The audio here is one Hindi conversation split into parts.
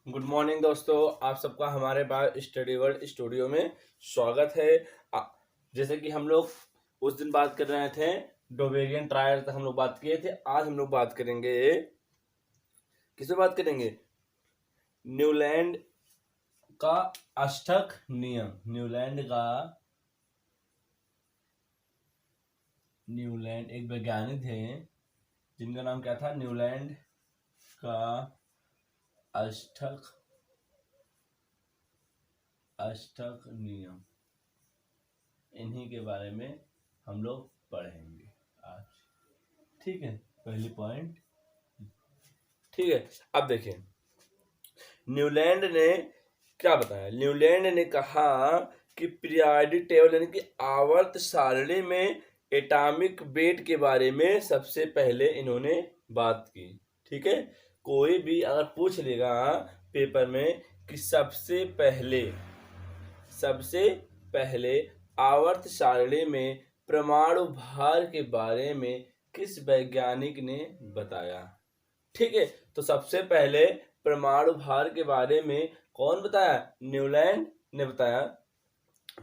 गुड मॉर्निंग दोस्तों, आप सबका हमारे बायो स्टडी वर्ल्ड स्टूडियो में स्वागत है। जैसे कि हम लोग उस दिन बात कर रहे थे डोबेरियन ट्रायल तक हम लोग बात किए थे। आज हम लोग बात करेंगे, किस पे बात करेंगे? न्यूलैंड का अष्टक नियम। न्यूलैंड एक वैज्ञानिक थे जिनका नाम क्या था? न्यूलैंड का अष्टक नियम। इन्हीं के बारे में हम लोग पढ़ेंगे आज। ठीक है, पहली पॉइंट। ठीक है, अब देखिए न्यूलैंड ने क्या बताया। न्यूलैंड ने कहा कि पीरियोडिक टेबल यानी कि आवर्त सारणी में एटॉमिक वेट के बारे में सबसे पहले इन्होंने बात की। ठीक है, कोई भी अगर पूछ लेगा पेपर में कि सबसे पहले आवर्त सारणी में परमाणु भार के बारे में किस वैज्ञानिक ने बताया? ठीक है, तो सबसे पहले परमाणु भार के बारे में कौन बताया? न्यूलैंड ने बताया।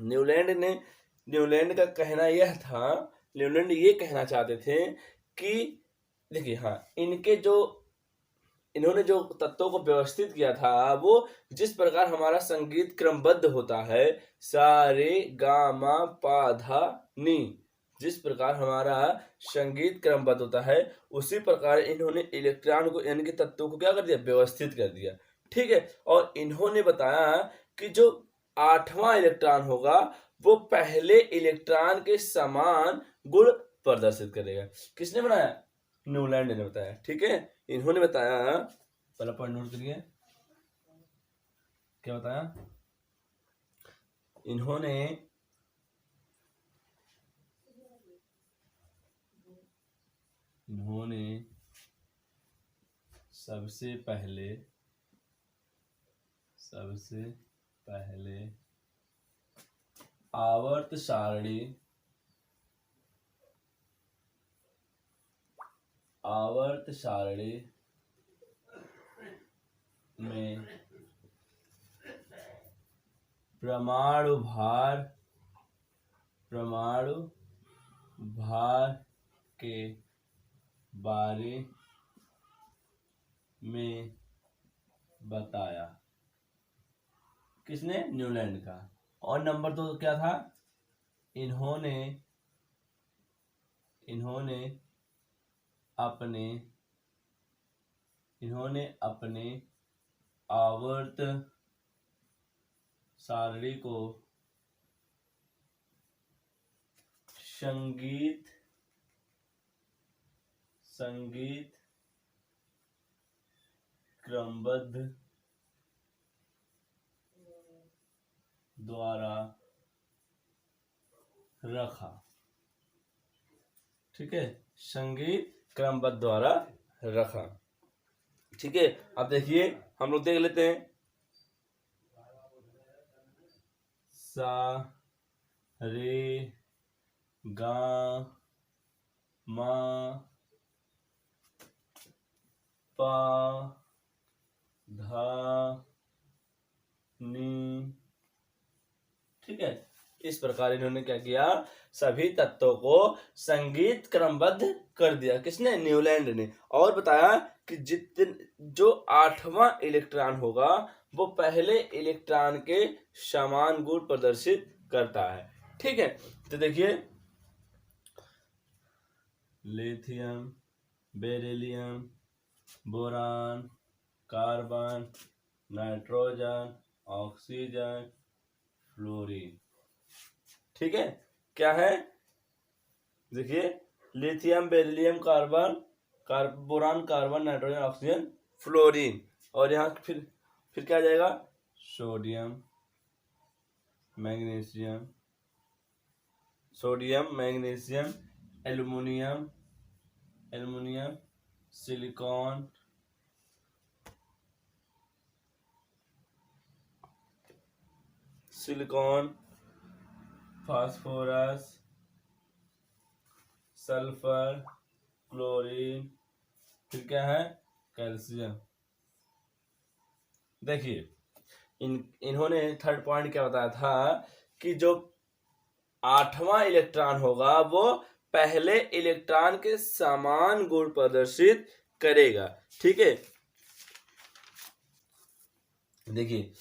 न्यूलैंड का कहना यह था, न्यूलैंड ये कहना चाहते थे कि देखिए इन्होंने जो तत्वों को व्यवस्थित किया था वो जिस प्रकार हमारा संगीत क्रमबद्ध होता है, सा रे गा मा पा धा नी, जिस प्रकार हमारा संगीत क्रमबद्ध होता है उसी प्रकार इन्होंने इलेक्ट्रॉन को यानी कि तत्वों को क्या कर दिया? व्यवस्थित कर दिया। ठीक है, और इन्होंने बताया कि जो 8वां इलेक्ट्रॉन होगा वो पहले इलेक्ट्रॉन के समान गुण प्रदर्शित करेगा। किसने बनाया? न्यूलैंड ने बताया। ठीक है, इन्होंने बताया, पहला पॉइंट नोट करिए, क्या बताया इन्होंने? सबसे पहले आवर्त सारणी में परमाणु भार के बारे में बताया। किसने? न्यूलैंड का। और नंबर 2 क्या था? इन्होंने अपने आवर्त सारणी को संगीत क्रमबद्ध द्वारा रखा। ठीक है, संगीत क्रमबद्ध द्वारा रखा। ठीक है, अब देखिए हम लोग देख लेते हैं। सा रे गा मा पा धा नी। ठीक है, इस प्रकार इन्होंने क्या किया? सभी तत्वों को संगीत क्रमबद्ध कर दिया। किसने? न्यूलैंड ने। और बताया कि जो 8वां इलेक्ट्रॉन होगा वो पहले इलेक्ट्रॉन के समान गुण प्रदर्शित करता है। ठीक है, तो देखिए lithium, beryllium, boron, carbon, nitrogen, oxygen, fluorine. ठीक है, क्या है? देखिए lithium, beryllium, boron, carbon, nitrogen, oxygen, fluorine. और यहाँ फिर क्या आ जाएगा? Sodium, magnesium, aluminium, silicon, phosphorus, sulphur, chlorine, फिर क्या है? कैल्शियम। देखिए इन्होंने थर्ड पॉइंट क्या बताया था कि जो 8वां इलेक्ट्रॉन होगा वो पहले इलेक्ट्रॉन के समान गुण प्रदर्शित करेगा। ठीक है, देखिए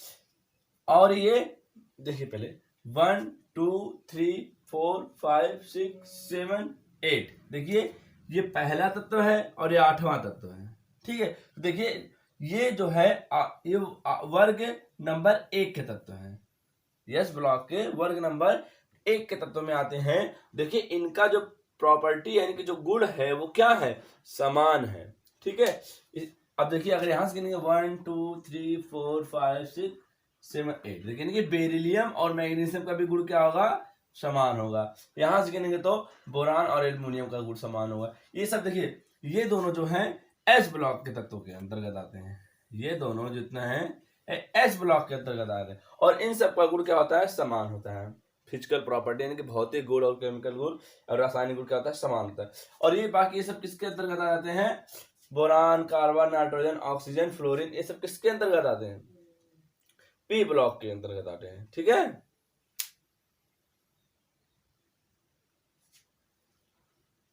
और ये देखिए पहले 1 2 3 4 5 6 7 8, देखिए ये पहला तत्व है और ये 8वां तत्व है। ठीक है, तो देखिए ये जो है ये वर्ग नंबर 1 के तत्व है, यस ब्लॉक के वर्ग नंबर 1 के तत्व में आते हैं। देखिए इनका जो प्रॉपर्टी यानी कि जो गुण है वो क्या है, समान है। ठीक है, अब देखिए अगर यहां से गिनेंगे 1 2 3 4 5 6 7 8, देखिए कि बेरिलियम और मैग्नीशियम का भी गुण क्या होगा, समान होगा। यहां से गिनेंगे तो बोरान और एल्युमिनियम का गुण समान होगा। ये सब देखिए ये दोनों जो हैं एस ब्लॉक के तत्वों के अंतर्गत आते हैं, ये दोनों जितना है एस ब्लॉक के अंतर्गत आते हैं और इन सब का गुण क्या होता है, समान होता है। फिजिकल प्रॉपर्टी यानी कि भौतिक गुण और केमिकल गुण और रासायनिक गुण क्या होता है, समान होता है। और ये बाकी ये सब किसके अंतर्गत आ जाते हैं, boron, carbon, nitrogen, oxygen, fluorine, ये सब किसके अंतर्गत आते हैं, पी ब्लॉक के अंतर्गत आते हैं। ठीक है,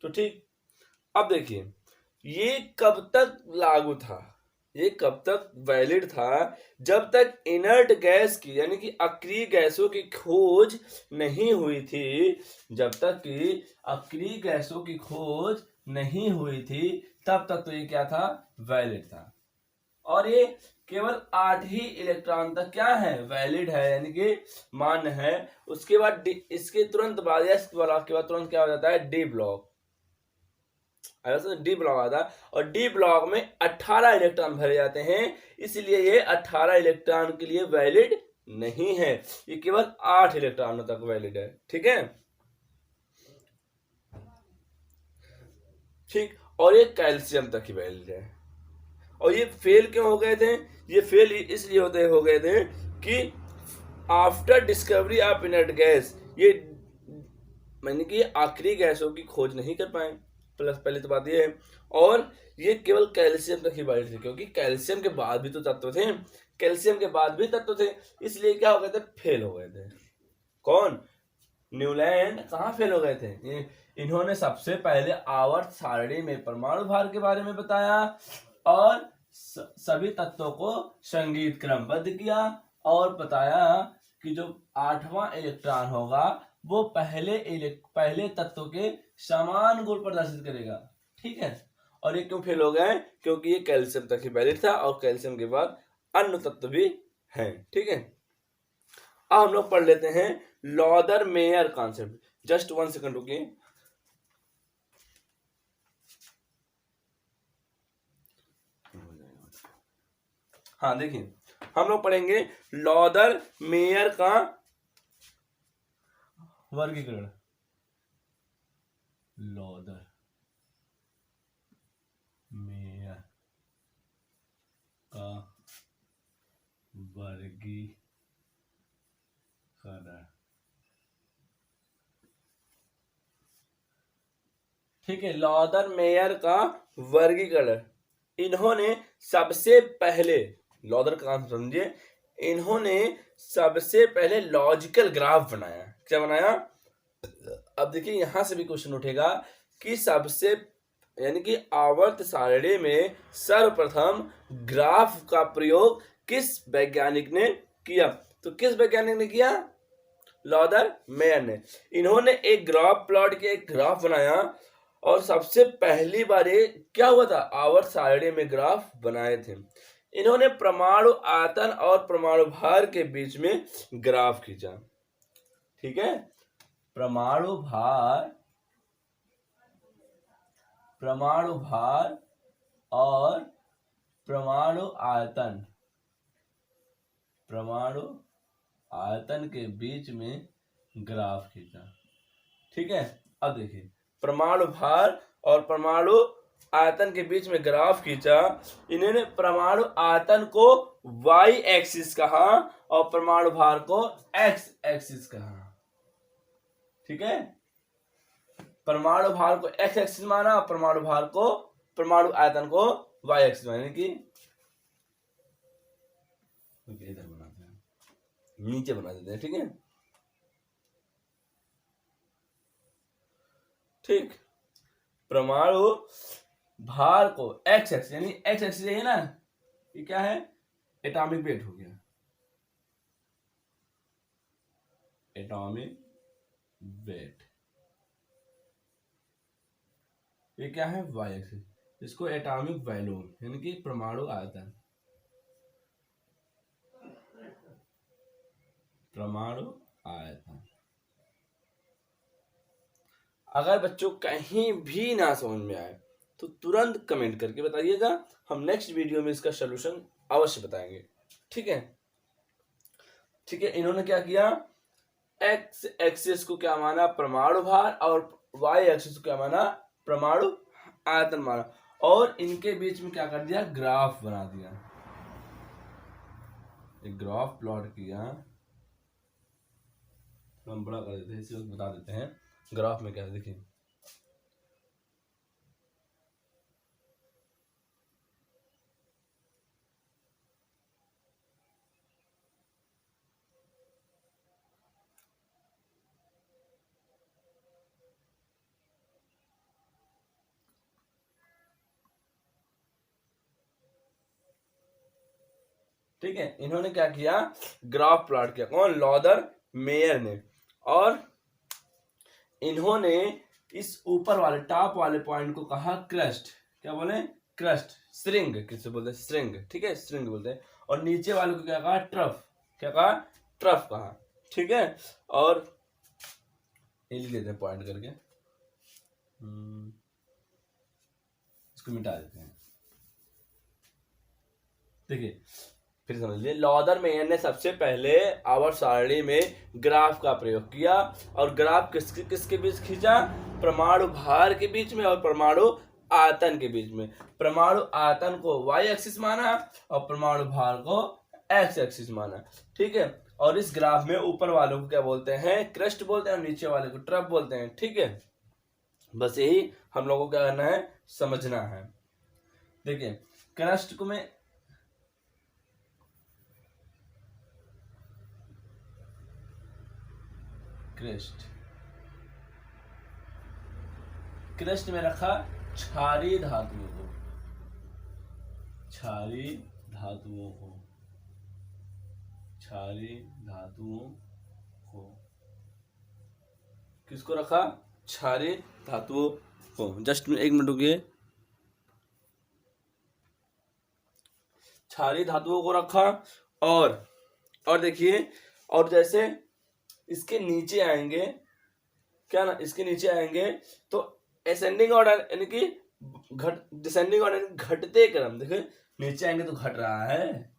तो ठीक, अब देखिए ये कब तक लागू था, ये कब तक वैलिड था, जब तक इनर्ट गैस की यानी कि अक्रिय गैसों की खोज नहीं हुई थी, जब तक कि अक्रिय गैसों की खोज नहीं हुई थी तब तक तो ये क्या था, वैलिड था। और ये केवल 8 ही इलेक्ट्रॉन तक क्या है, वैलिड है यानी कि मान्य है। उसके बाद इसके तुरंत बाद या इसके बाद तुरंत क्या हो जाता है, डी ब्लॉक, डी ब्लॉक आता है और डी ब्लॉक में 18 इलेक्ट्रॉन भरे जाते हैं, इसलिए ये 18 इलेक्ट्रॉन के लिए वैलिड नहीं है, ये केवल 8 इलेक्ट्रॉनों तक वैलिड है। ठीक है, ठीक, और ये कैल्शियम तक ही वैलिड है। और ये फेल क्यों हो गए थे, ये फेल इसलिए हो गए थे कि after discovery of inert gas, ये मैंने कि आखिरी गैसों की खोज नहीं कर पाए, प्लस पहले तो बात ये है। और ये केवल कैल्शियम तक ही वैलिड थे, क्योंकि कैल्शियम के बाद भी तो तत्व थे, कैल्शियम के बाद भी तत्व थे, इसलिए क्या हो गए थे, फेल हो गए थे। कौन, न्यूलैंड कहाँ फेल हो गए थे, इन्होंने सबसे पहले आवर्त सारणी में परमाणु भार के बारे में बताया और सभी तत्वों को संगीत क्रमबद्ध किया और बताया कि जो 8वां इलेक्ट्रॉन होगा वो पहले तत्व के समान गुण प्रदर्शित करेगा। ठीक है, और ये क्यों फेल हो गए, क्योंकि ये कैल्शियम तक ही वैलिड था और कैल्शियम के बाद अन्य तत्व भी हैं। ठीक है, अब हम लोग पढ़ लेते हैं Lothar mayor concept. Just 1 second रुकिए। हाँ देखिए हम लोग पढ़ेंगे लॉदर मेयर का वर्गीकरण, लॉदर मेयर का वर्गीकरण। ठीक है, लॉदर मेयर का वर्गीकरण, इन्होंने सबसे पहले, लॉदर का काम समझिए, इन्होंने सबसे पहले लॉजिकल ग्राफ बनाया। क्या बनाया, अब देखिए यहां से भी क्वेश्चन उठेगा कि सबसे यानी कि आवर्त सारणी में सर्वप्रथम ग्राफ का प्रयोग किस वैज्ञानिक ने किया, तो किस वैज्ञानिक ने किया, लॉदर मेयर ने। इन्होंने एक ग्राफ प्लॉट किया, एक ग्राफ बनाया और सबसे पहली बार ये क्या हुआ था, आवर्त सारणी में ग्राफ बनाए थे। इन्होंने परमाणु आयतन और परमाणु भार के बीच में ग्राफ खींचा। ठीक है, परमाणु भार और परमाणु आयतन के बीच में ग्राफ खींचा। ठीक है, अब देखिए परमाणु भार और परमाणु आयतन के बीच में ग्राफ खींचा। इन्होंने परमाणु आयतन को वाई एक्सिस कहा और परमाणु भार को एक्स एक्सिस कहा। ठीक है, परमाणु भार को एक्स एक्सिस माना, परमाणु आयतन को वाई एक्सिस माना, यानी कि ओके, इधर बनाते हैं, नीचे बना देते हैं, ठीक है। ठीक, परमाणु भार को एक्स एक्सिस, यानी एक्स एक्सिस है ना, ये क्या है, एटॉमिक वेट हो गया, एटॉमिक वेट। ये क्या है, वाई एक्सिस, इसको एटॉमिक वॉल्यूम यानी कि परमाणु आयतन, परमाणु आयतन। अगर बच्चों कहीं भी ना समझ में आए तो तुरंत कमेंट करके बताइएगा, हम नेक्स्ट वीडियो में इसका सलूशन अवश्य बताएंगे, ठीक है। ठीक है, इन्होंने क्या किया, एक्स एक्सिस को क्या माना, परमाणु भार, और वाई एक्सिस को क्या माना, परमाणु आयतन माना, और इनके बीच में क्या कर दिया, ग्राफ बना दिया, एक ग्राफ प्लॉट किया। हम बड़ा कर देते हैं, इसी वक्त बता देते हैं ग्राफ में क्या है, देखिए ठीक है। इन्होंने क्या किया, ग्राफ प्लॉट किया, कौन, लॉदर मेयर ने, और इन्होंने इस ऊपर वाले टॉप वाले पॉइंट को कहा क्रस्ट, क्या बोले, क्रस्ट, श्रिंग किसे बोलते हैं, श्रिंग, ठीक है, श्रिंग बोलते हैं, और नीचे वाले को क्या कहा, ट्रफ, क्या कहा, ट्रफ कहा, ठीक है। और ये लिख लेते हैं पॉइंट करके, इसको मिटा देते हैं। देखिए फिर समझ लिए, लॉदर मेयर ने सबसे पहले आवर्त सारणी में ग्राफ का प्रयोग किया, और ग्राफ किसके बीच खींचा, परमाणु भार के बीच में और परमाणु आयतन के बीच में। परमाणु आयतन को वाई एक्सिस माना और परमाणु भार को एक्स एक्सिस माना, ठीक है। और इस ग्राफ में ऊपर वालों को क्या बोलते हैं, क्रस्ट बोलते हैं, और नीचे वाले को ट्रफ बोलते हैं, ठीक है। बस यही हम लोगों को क्या करना है, समझना है। देखिए क्रस्ट को मैं क्रस्ट में रखा क्षारीय धातुओं को, क्षारीय धातुओं को, क्षारीय धातुओं को, किसको रखा, क्षारीय धातुओं को। जस्ट एक मिनट रुकिए, क्षारीय धातुओं को रखा, और देखिए, और जैसे इसके नीचे आएंगे, क्या ना, इसके नीचे आएंगे तो असेंडिंग ऑर्डर यानी कि डिसेंडिंग ऑर्डर, घटते क्रम, देखिए नीचे आएंगे तो घट रहा है,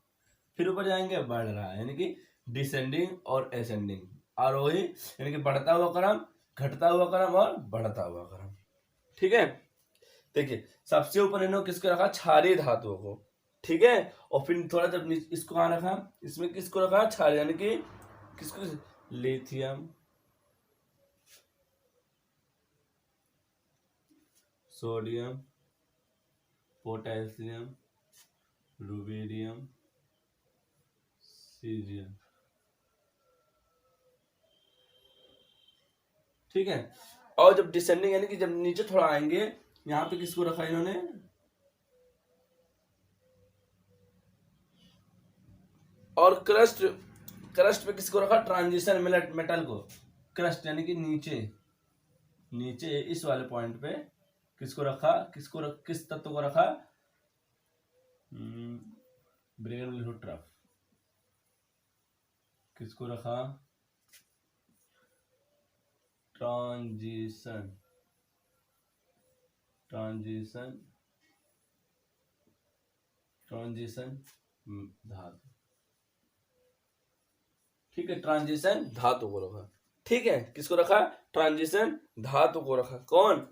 फिर ऊपर जाएंगे बढ़ रहा है, यानी कि डिसेंडिंग और असेंडिंग, आरोही यानी कि बढ़ता हुआ क्रम, घटता हुआ क्रम और बढ़ता हुआ क्रम, ठीक है। देखिए सबसे ऊपर इन्होंने किसको रखा, क्षारीय धातुओं को, ठीक है। और फिर थोड़ा जब इसको कहाँ रखा, इसमें किसको रखा, क्षारीय यानी कि किसको, lithium, sodium, potassium, rubidium, caesium, ठीक है। और जब डिसेंडिंग यानी कि जब नीचे थोड़ा आएंगे, यहां पे किसको रखा इन्होंने, और क्रस्ट पे किसको रखा, ट्रांजिशन मेटल को, क्रस्ट यानी कि नीचे इस वाले पॉइंट पे किसको रखा, किस तत्व को रखा, ब्रेगन ट्रफ, किसको रखा, ट्रांजिशन धातु, ठीक है, ट्रांजिशन धातु को रखा, ठीक है। किसको रखा, ट्रांजिशन धातु को रखा, कौन,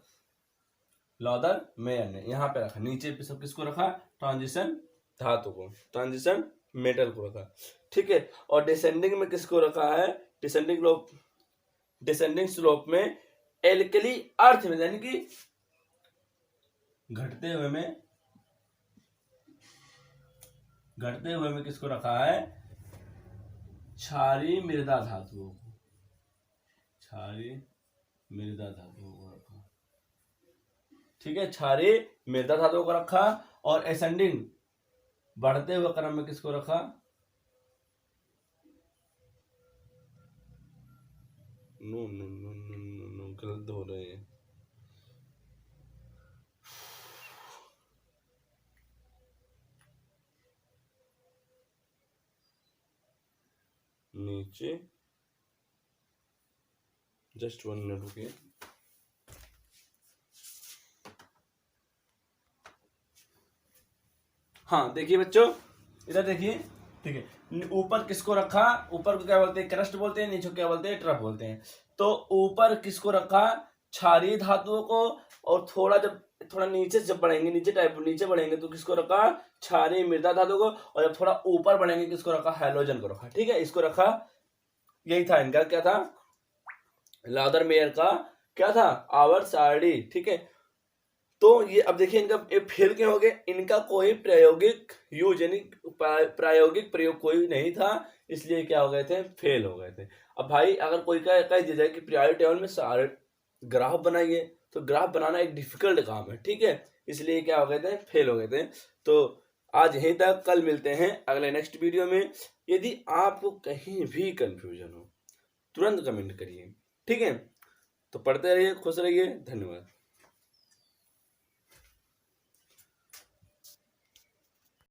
लॉदर मेयर ने। यहां पे रखा, नीचे पे सब किसको रखा, ट्रांजिशन धातु को, ट्रांजिशन मेटल को रखा, ठीक है। और डिसेंडिंग में किसको रखा है, डिसेंडिंग स्लोप में एल्कली अर्थ में, यानी कि घटते हुए में किसको रखा है, क्षारीय मृदा धातुओं को, क्षारीय मृदा धातुओं को रखा, ठीक है, क्षारीय मृदा धातुओं को रखा। और एसेंडिंग बढ़ते हुए क्रम में किसको रखा, no no no no no no गलत हो रहे हैं, नीचे, जस्ट 1 मिनट रुकिए। हाँ देखिए बच्चों, इधर देखिए, ठीक है, ऊपर किसको रखा, ऊपर को क्या बोलते हैं, क्रस्ट बोलते हैं, नीचे क्या बोलते हैं, ट्रफ बोलते हैं। तो ऊपर किसको रखा, क्षारीय धातुओं को, और थोड़ा नीचे जब बढ़ेंगे, नीचे बढ़ेंगे तो किसको रखा, क्षारीय मृदा धातु को, और जब थोड़ा ऊपर बढ़ेंगे किसको रखा, हैलोजन को रखा, ठीक है, इसको रखा। यही था इनका, क्या था, लाउदरमेयर का क्या था, आवर्त सारणी, ठीक है। तो ये अब देखिए इनका फेल क्यों हो गए, इनका कोई प्रायोगिक यूज यानी प्रायोगिक प्रयोग कोई नहीं था, इसलिए क्या हो गए थे, फेल हो गए थे। अब भाई अगर कोई कह दिया जाए कि पीरियोडिक टेबल में सारे ग्राफ बनाइए, तो ग्राफ बनाना एक डिफिकल्ट काम है, ठीक है, इसलिए क्या हो गए थे, फेल हो गए थे। तो आज यहीं तक, कल मिलते हैं अगले नेक्स्ट वीडियो में। यदि आपको कहीं भी कंफ्यूजन हो तुरंत कमेंट करिए, ठीक है। तो पढ़ते रहिए, खुश रहिए, धन्यवाद।